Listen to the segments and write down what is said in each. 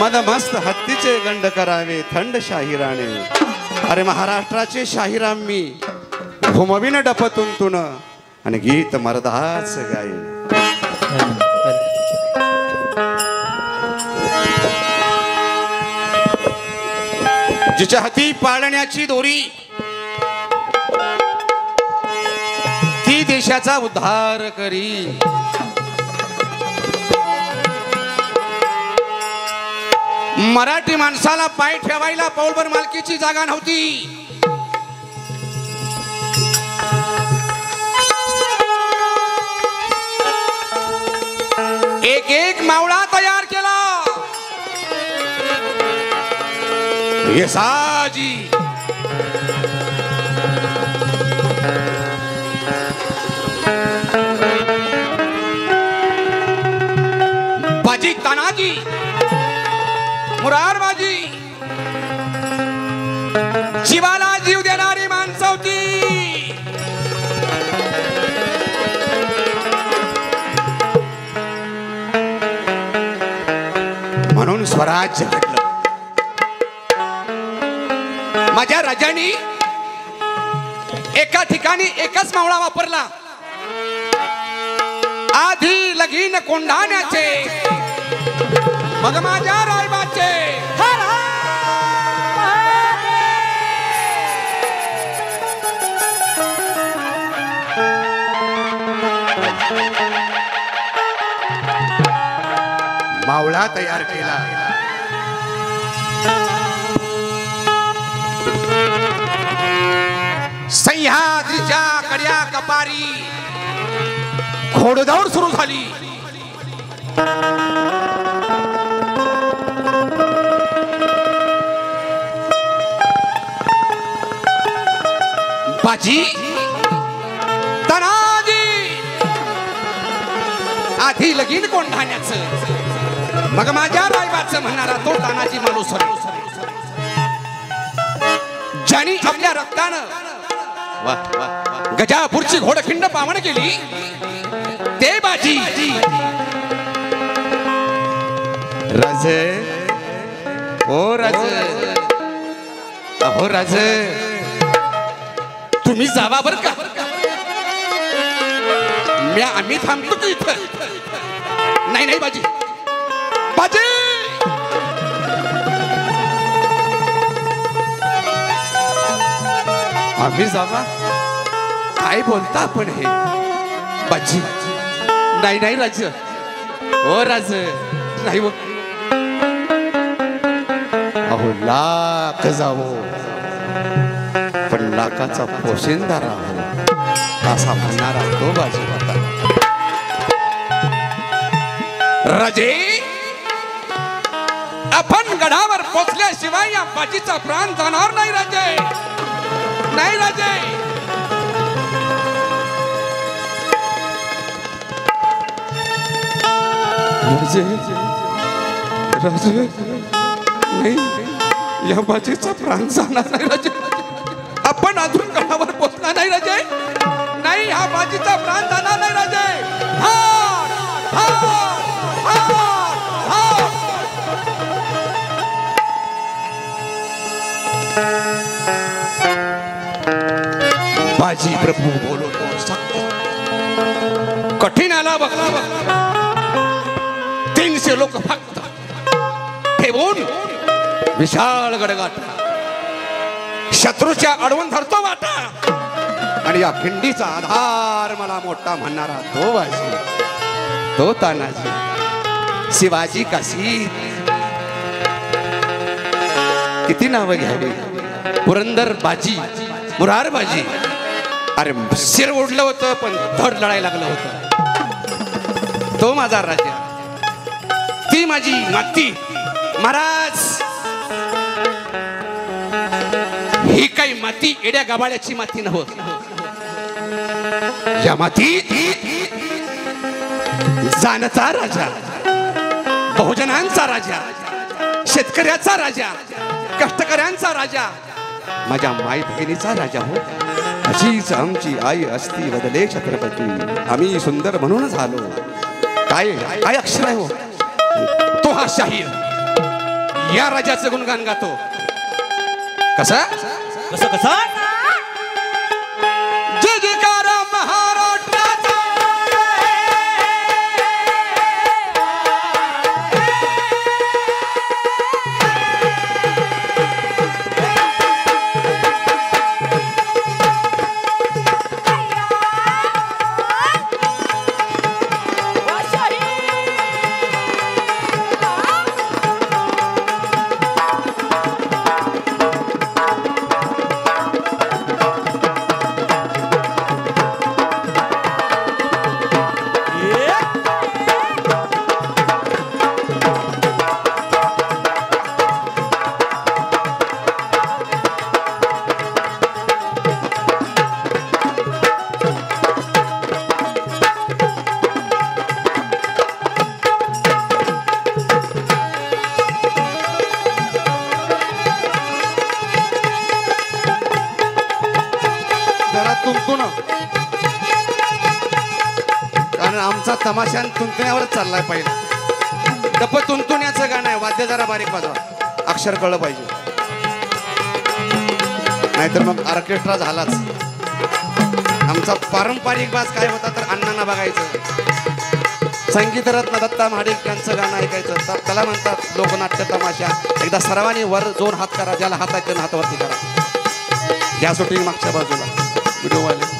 मदमस्त हत्तीचे गंड करावे थंड शाहिराने. अरे महाराष्ट्राचे शाहिराम मी घुमविन डपतून तुन आणि गीत मर्दाच गाईन. जिच्या हाती पाळण्याची दोरी ती देशाचा उद्धार करी. मराठी माणसाला पाय ठेवायला पाऊलभर मालकीची जागा नव्हती. एक एक मावळा तयार केला. येसाजी बाजी तानाजी मुरारबाजी जीवाला जीव देणारी माणसं होती. म्हणून स्वराज्य घडलं. माझ्या राजांनी एका ठिकाणी एकच मावळा वापरला. आधी लगीन कोंढाण्याचे मग माझ्या रायबाचे. मावळा तयार केला. सह्याद्रीच्या कड्या कपारी घोडदौड सुरू झाली. बाजी तानाजी आधी लगीन कोंढाण्याचं मग माझ्या रायबाचं म्हणणारा तो तानाजी माणूस. ज्याने आपल्या रक्तानं गजापूरची घोडखिंड पावन केली ते बाजी. राजे ओ राजे अहो राजे तुम्ही जावा बर का. आम्ही थांबतो की इथं. नाही नाही बाजी बाजी आम्ही जावा. काय बोलता आपण हे बाजी. नाही नाही राज ओ राज नाही. अहो लाख जावो पण लाखाचा पोशिंदा राहावा असा म्हणणारा तो बाजी होता. राजे आपण गडावर पोचल्याशिवाय या बाजीचा प्राण जाणार नाही. राजे नाही राजे. राजे राजे नाही या बाजीचा प्राण जाणार नाही. राजे आपण अजून गडावर पोचला नाही. राजे नाही हा बाजीचा प्राण जाणार नाही. राजे बाजी प्रभू बोलो कठीण आला बघला. 300 लोक फक्त ठेवून विशाळ गडगाठ शत्रूच्या अडवून धरतो वाटा. आणि या खिंडीचा आधार मला मोठा म्हणणारा तो बाजी तो तानाजी शिवाजी काशी. किती नावं घ्यावी. पुरंदर बाजी मुरार बाजी. अरे शिर ओढलं होतं पण धड लढायला लागलं होतं. तो माझा राजा ती माझी माती. महाराज ही काही माती एड्या गाभाड्याची माती नव्हती. या मातीत जानचा राजा बहुजनांचा राजा शेतकऱ्याचा राजा कष्टकऱ्यांचा राजा माझ्या माई बहिणीचा राजा हो. अशीच आमची आई असती बदले छत्रपती. आम्ही सुंदर म्हणून झालो. काय काय अक्षर आहे हो तो हा शाहीर या राजाचं गुणगान गातो. कसा कसं कसा जय जयकार महाराष्ट्राचा. कारण आमचा तमाशान तुंतण्यावरच चाललाय पाहिजे. डप तुंतुण्याचं गाणं आहे. वाद्य जरा बारीक वाजवा. अक्षर कळलं पाहिजे नाहीतर मग ऑर्केस्ट्रा झालाच. आमचा पारंपरिक बाज काय होता तर अण्णांना बघायचं. संगीतरत्न दत्ता महाडिक यांचं गाणं ऐकायचं. तर त्याला म्हणतात लोकनाट्य तमाशा. एकदा सर्वांनी वर 2 हात करा. ज्याला हात आहे त्यानं हातावरती करा. या शूटिंग मागच्या बाजूला व्हिडिओवाले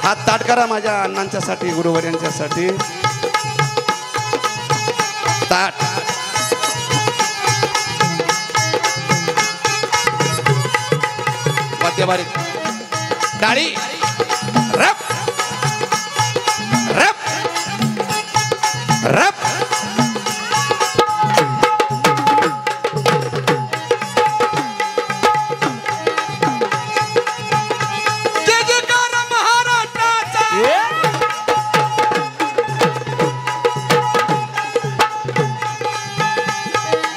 हात ताट करा माझ्या अण्णांच्यासाठी गुरुवर्यांच्यासाठी. ताट वाद्य बारीक टाळी रप रप रप.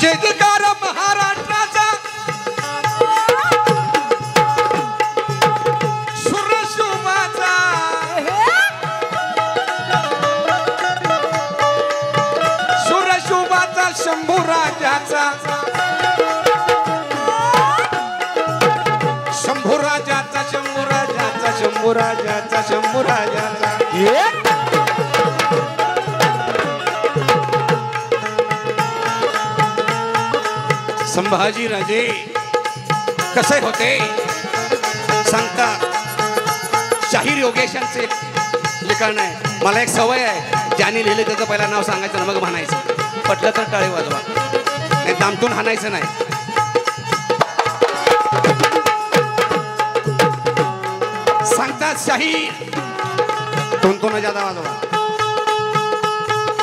जयकार महाराष्ट्राचा सुरशुभाचा सुरशुभाचा शंभू राजाचा शंभू राजाचा शंभू राजाचा शंभू राजाचा शंभू राजाचा. संभाजी राजे कसे होते सांगता. शाहीर योगेशांचे लिखाण आहे. मला एक सवय आहे. ज्याने लिहिले त्याचं पहिला नाव सांगायचं मग म्हणायचं. पटलं तर टाळी वाजवा. नाही दामटून हाणायचं नाही. सांगतात शाहीर तुंतून ज्यादा वाजवा.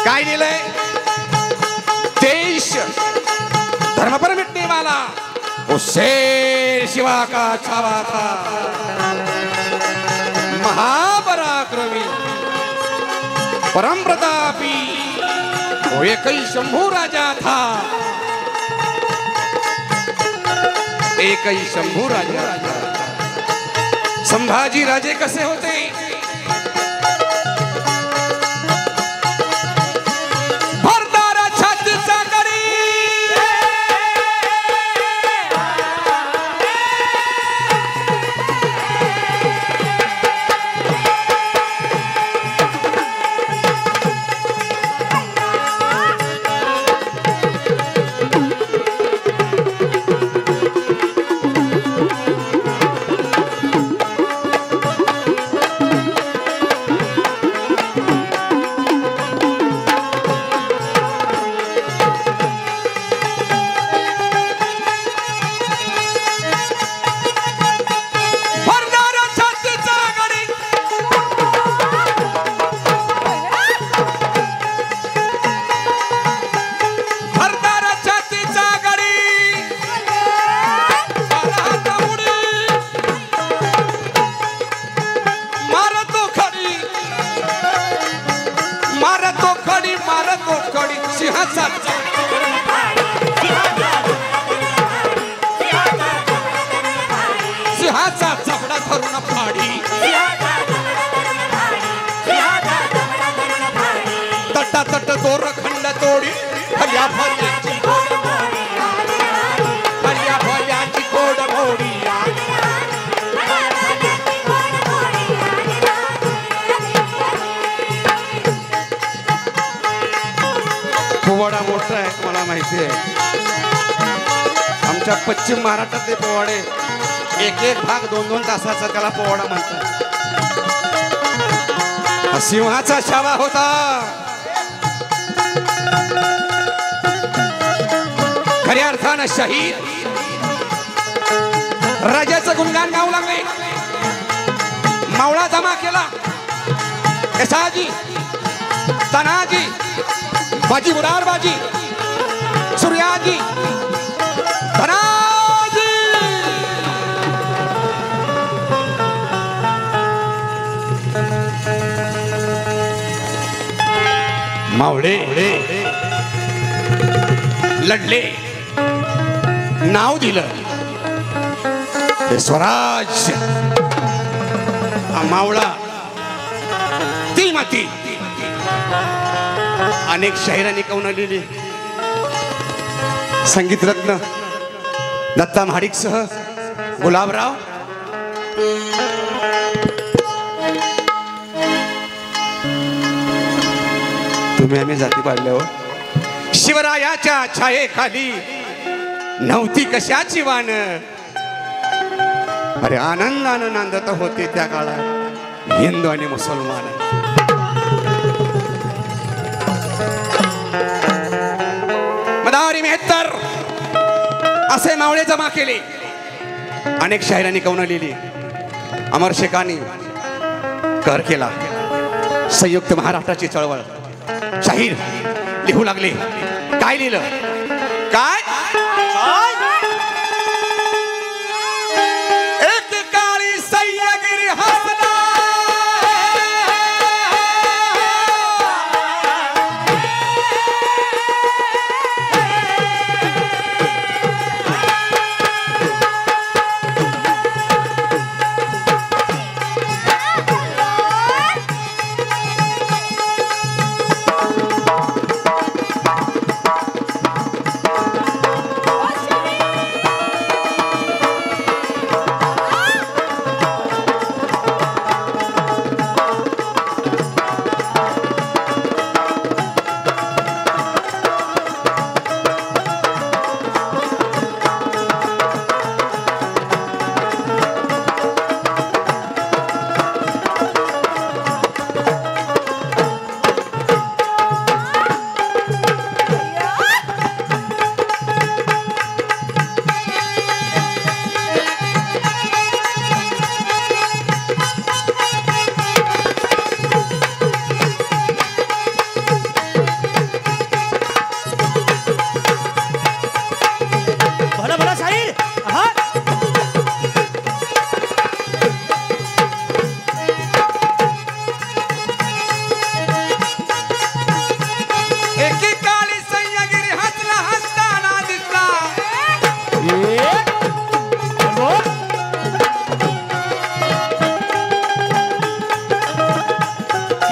काय लिहिलंय. देश धर्म पर मिटने वाला वो शेर शिवा का छावा था. महापराक्रमी परम प्रतापी वो एक ही शंभू राजा था. एक ही शंभू राजा. संभाजी राजे कसे होते. सिंहाचा चपडा धरून फाडी तटा तट दोर खंड तोडी हल्या भरची माहिती आहे आमच्या पश्चिम महाराष्ट्रातले पोवाडे एक एक भाग 2-2 तासाचा त्याला पोवाडा म्हणतात. सिंहाचा शावा होता खऱ्या अर्थानं शहीद राजाचं गुणगान गाऊ लागले. मावळा जमा केला यशाजी तानाजी बाजी मुरार बाजी सूर्याजी धनाजी. मावळे लढले नाव दिलं हे स्वराज्य. मावळा ती माती अनेक शाहिरांनी कवनलेली. संगीत रत्न दत्ता महाडिक सह गुलाबराव तुम्ही आम्ही जाती पाडल्यावर शिवरायाच्या छायेखाली नव्हती कशाची वाण. अरे आनंदानं नांदत होते त्या काळात हिंदू आणि मुसलमान. मदारी मेहतर असे मावळे जमा केले. अनेक शाहिरांनी कवनलेली. अमर शेखांनी कर केला. संयुक्त महाराष्ट्राची चळवळ शाहीर लिहू लागले. काय लिहिलं काय एक काळी सह्यागिरी हसला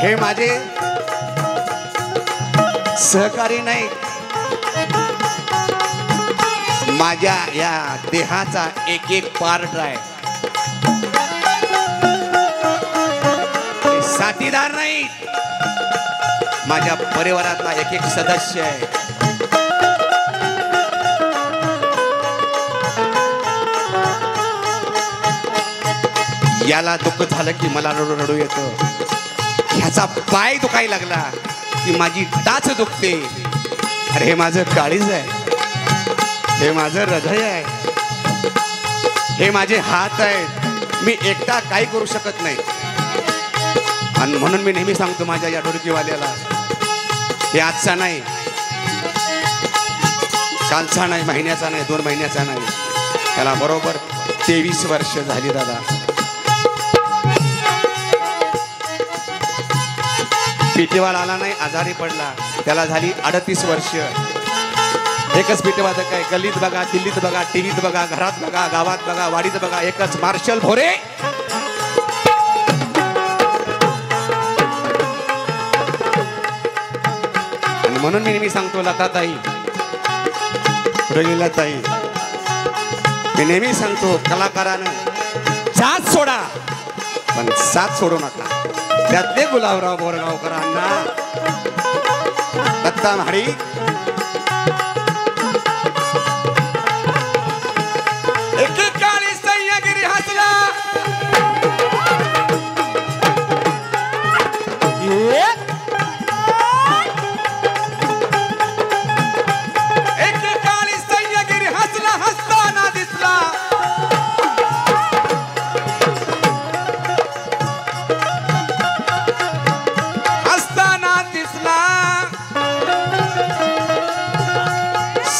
हे माझे सहकारी नाही माझ्या या देहाचा एक एक पार्ट आहे. साथीदार नाही माझ्या परिवारातला एक एक सदस्य आहे. याला दुःख झालं की मला रडू रडू येतं. ह्याचा पाय दुखायला लागला की माझी टाच दुखते. अरे हे माझं काळीज आहे, हे माझं हृदय आहे, हे माझे हात आहेत. मी एकटा काही करू शकत नाही. आणि म्हणून मी नेहमी सांगतो माझ्या या ढोलकीवाल्याला, हे आजचा नाही, कालचा नाही, महिन्याचा नाही, 2 महिन्याचा नाही, त्याला बरोबर 23 वर्ष झाली दादा. पिठेवाला आला नाही, आजारी पडला, त्याला झाली 38 वर्ष. एकच पिठेवादक आहे. गल्लीत बघा, दिल्लीत बघा, टीव्हीत बघा, घरात बघा, गावात बघा, वाडीत बघा, एकच मार्शल भोरे. आणि म्हणून मी नेहमी सांगतो लताताई, ताई, मी नेहमी सांगतो कलाकारानं जात सोडा पण साथ सोडू नका. त्यातले गुलाबराव बोरगावकर अण्णा, दत्ता महाडिक,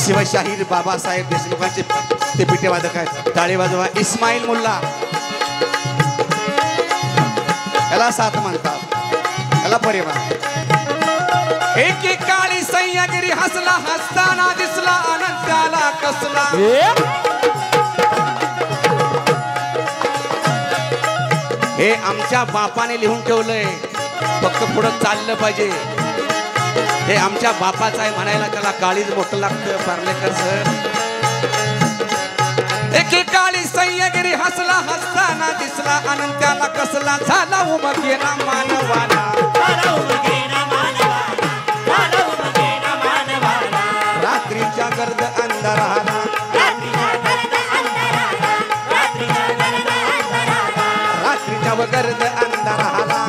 शिवशाहीर बाबासाहेब देशमुखांचे ते पिठे वादक आहेत. टाळी वाजवा. इस्माईल मुल्ला, याला साथ म्हणतात, याला परिवार. एकेकाळी सह्यागिरी हसला, हसताना दिसला अनंताला कसला. हे आमच्या बापाने लिहून ठेवलंय, फक्त पुढं चाललं पाहिजे. हे आमच्या बापाचं आहे म्हणायला त्याला काळीच मोठं लागतं. पार्लेकर सर. एकेकाळी सह्यागिरी हसला, हसताना दिसला अनंताला कसला. झाला उमगेना मानवाला, रात्रीच्या गर्द अंधाराला, रात्रीच्या गर्द अंधाराला,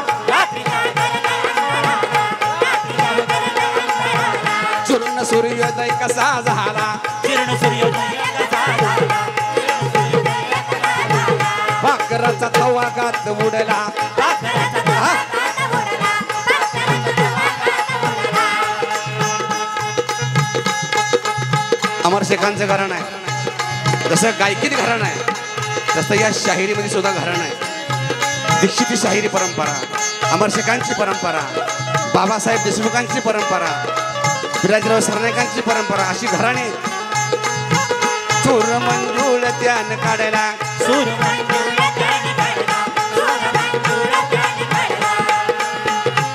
चुरून सूर्योदय कसा झाला, भाकराचा तवा गात उडला. अमर शेखांचं घराणं आहे, जसं गायकीत घराणं आहे तसं या शाहिरीमध्ये सुद्धा घराणं आहे. दीक्षिती शाहिरी परंपरा, अमर शेखांची परंपरा, बाबासाहेब देशमुखांची परंपरा, विराजराव सरनाईकांची परंपरा, अशी घराणे. सूर मंजूळ त्यान काढला,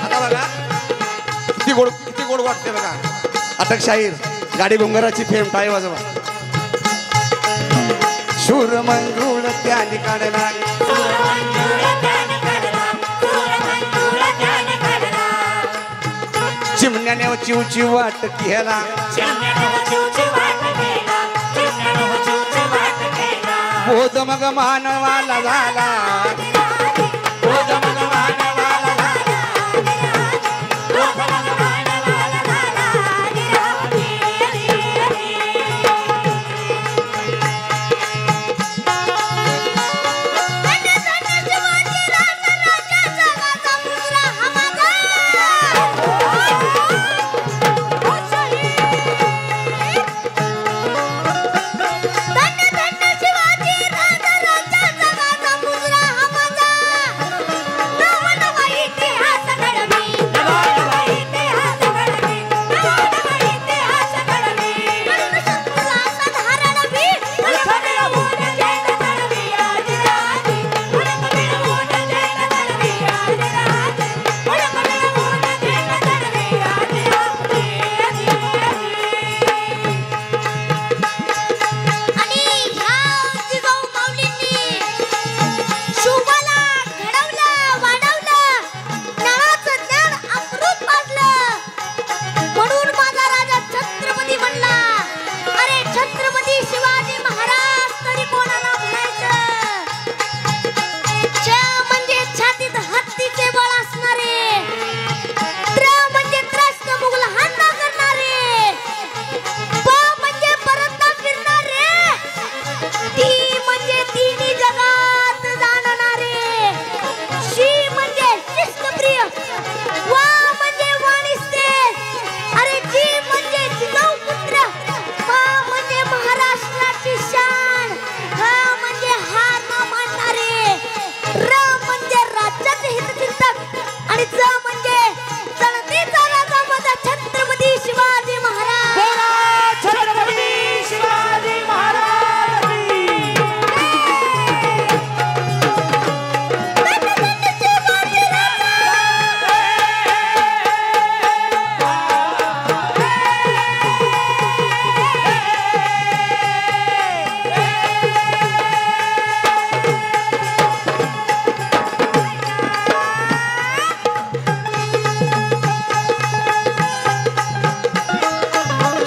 आता बघा किती गोड वाटते बघा. अटक शाहीर गाडी घोंगराची फेम. टाळी वाजवा. शूर मंजूळ त्याने काढला, चिमण्याने चिवची वाट केला, बोध मग मानवाला झाला, बोध मग मानवाला झाला.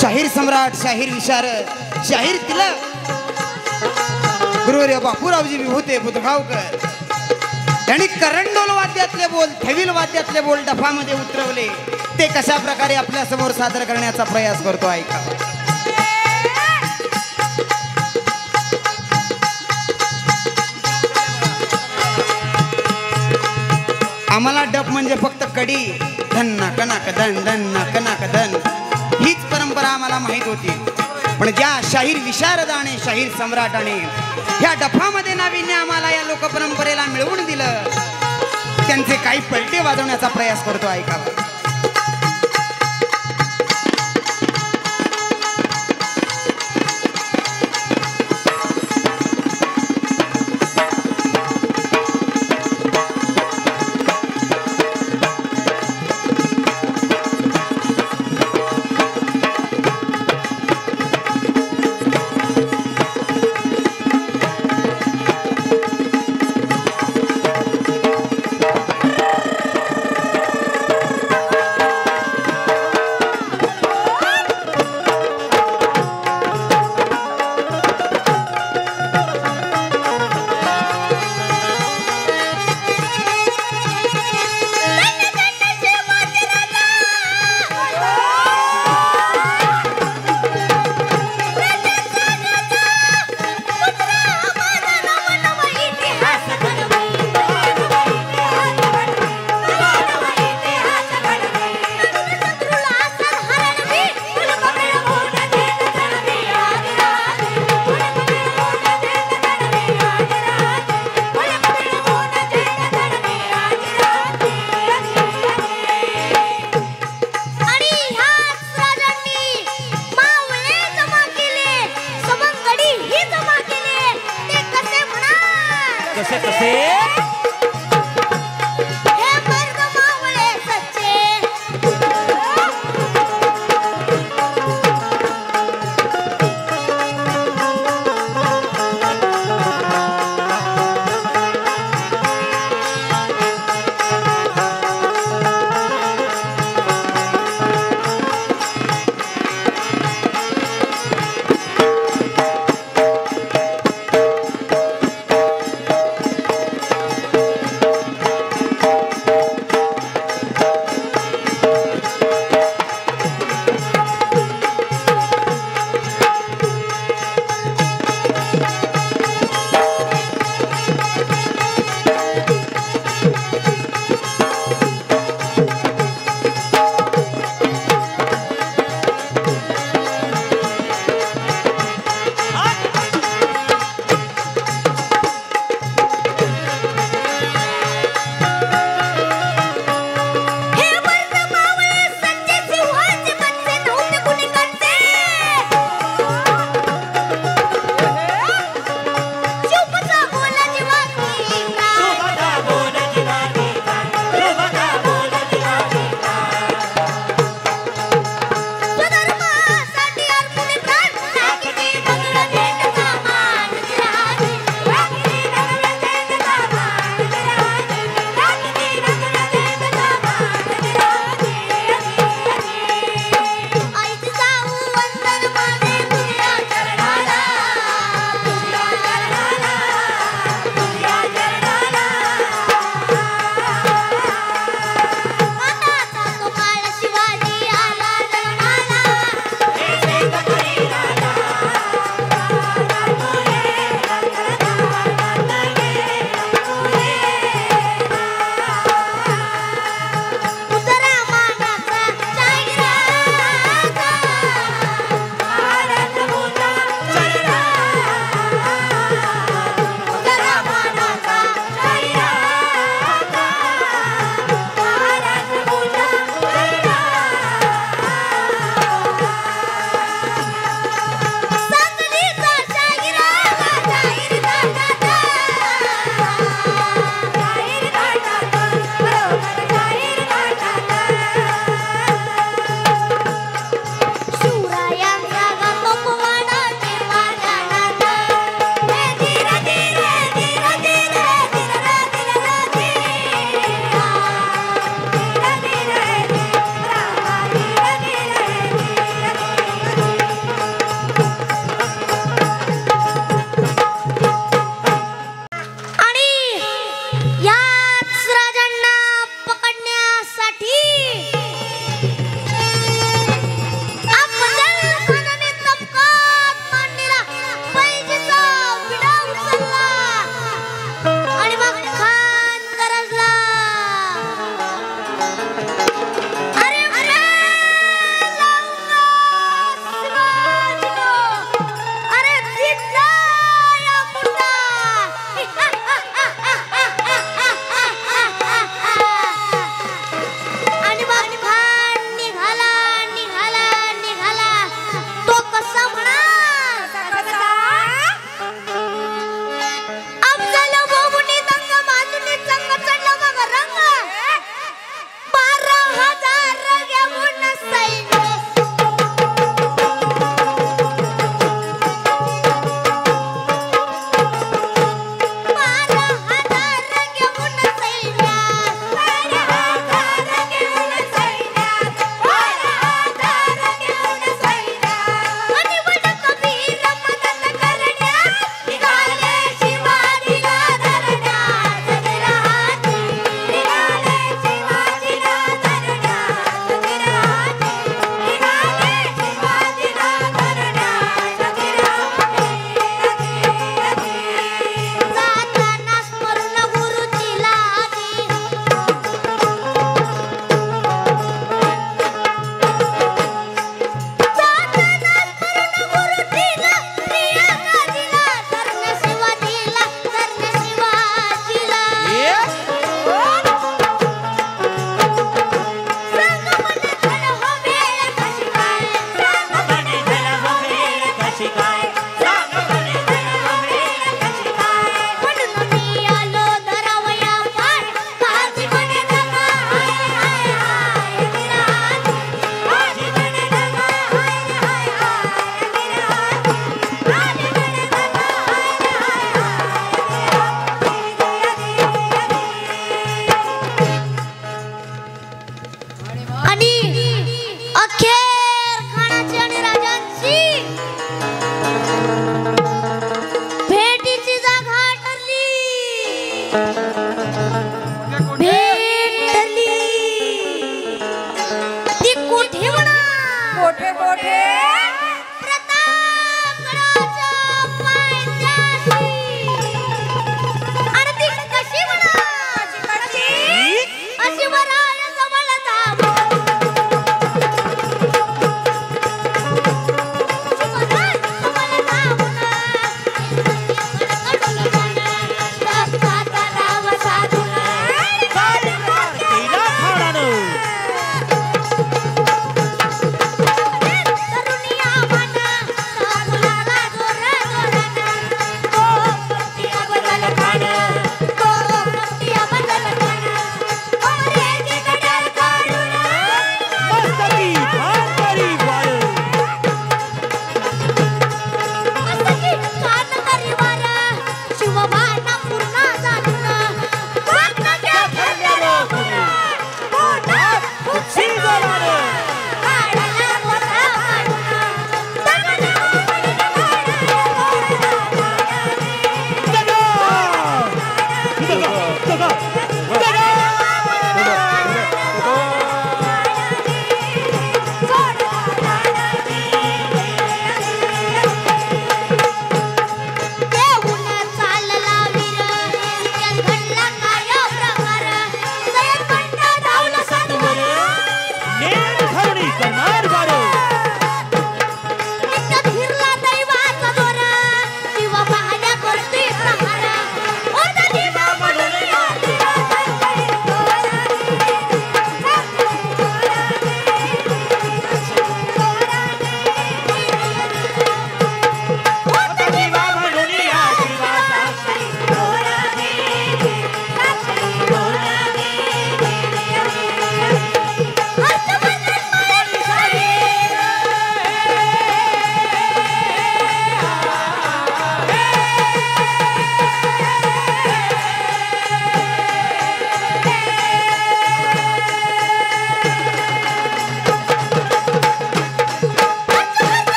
शाहीर सम्राट, शाहीर विशारद, शाहीर तिलक गुरुवर्य बापूरावजी विभूते बुधगावकर यांनी करंडोल वाद्यातले बोल, थेविल वाद्यातले बोल डफामध्ये उतरवले. ते कशा प्रकारे आपल्या समोर सादर करण्याचा प्रयास करतो ऐका. आम्हाला डप म्हणजे फक्त कडी, धन कनाक धन, धन कनाक धन, हीच परंपरा आम्हाला माहित होती. पण ज्या शाहीर विशारदाने शाहीर सम्राटाने ह्या डफामध्ये नाविन्य आम्हाला या लोकपरंपरेला मिळवून दिलं त्यांचे काही पलटे वाजवण्याचा प्रयास करतो ऐका कसे